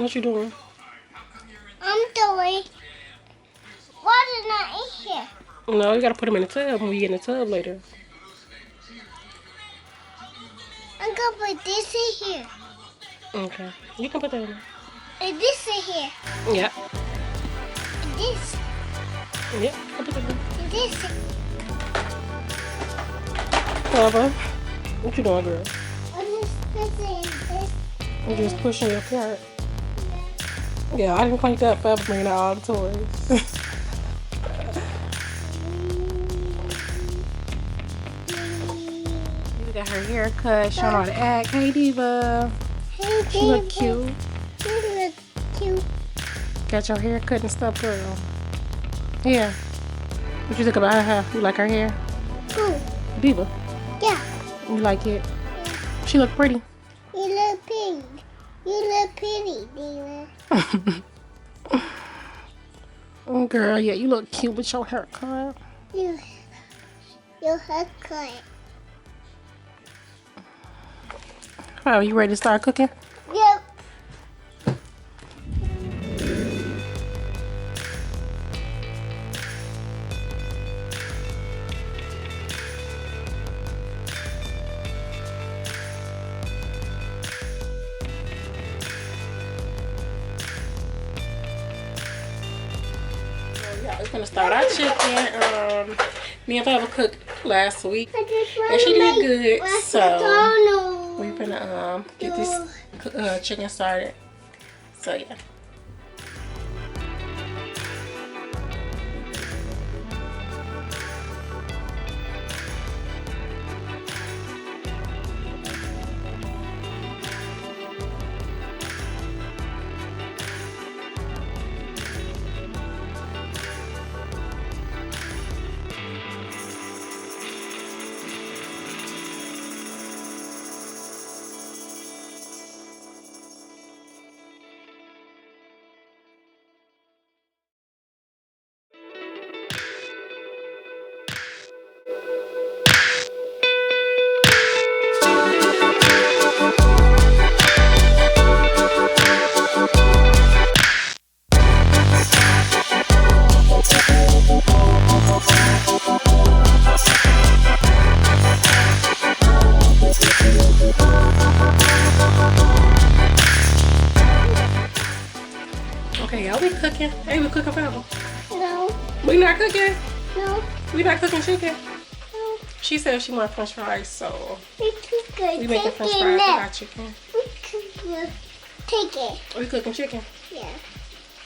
What you doing? I'm doing water not in here. No, you gotta put them in the tub when we get in the tub later. I'm gonna put this in here. Okay. You can put that in there. And this in here. Yeah. And this. Yeah, I'll put that in there. And this. Baba, what you doing, girl? I'm just putting this. I'm just pushing your cart. Yeah, I didn't crank that for bringing out all the toys. You got her hair cut, showing all the act. Hey, Diva. Hey, She look cute. You look cute. Got your hair cut and stuff, girl. Yeah. What you think about her hair? You like her hair? Who? Diva. Yeah. You like it? She look pretty. You look pretty. You look pretty, Diva. Oh, girl, yeah, you look cute with your haircut. Your haircut. Oh, you ready to start cooking? Yep. Yeah, we're gonna start our chicken. Me and Papa cooked last week, I just and she did good. So McDonald's. we're gonna get this chicken started. So yeah. Okay, y'all, we cooking. Hey, we cooking Papa. No. We not cooking. No. We not cooking chicken. No. She said she want French fries, so We cooking we making French chicken fries with now. our chicken. We cooking chicken. We cooking chicken. Yeah.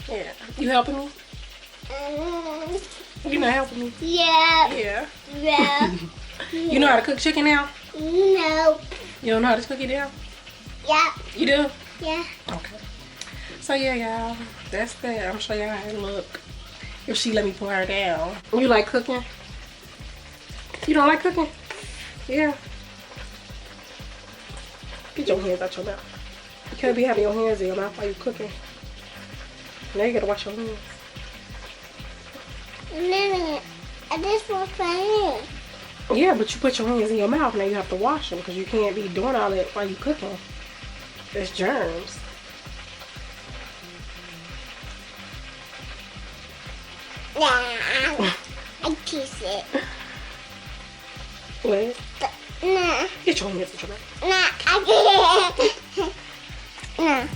Yeah. You helping me? You not helping me? Yeah. Yeah. Yeah. You know how to cook chicken now? No. You don't know how to cook it now? Yeah. You do? Yeah. Okay. So yeah, y'all, that's that. I'm gonna show y'all how it look if she let me put her down. You like cooking? You don't like cooking? Yeah. Get your hands out your mouth. You can't be having your hands in your mouth while you cooking. Now you gotta wash your hands. And then I just want my hand. Yeah, but you put your hands in your mouth. Now you have to wash them because you can't be doing all that while you cooking. There's germs. Nah. I kiss it. What? Nah. Get your hands out your mouth. Nah. I can't. Nah.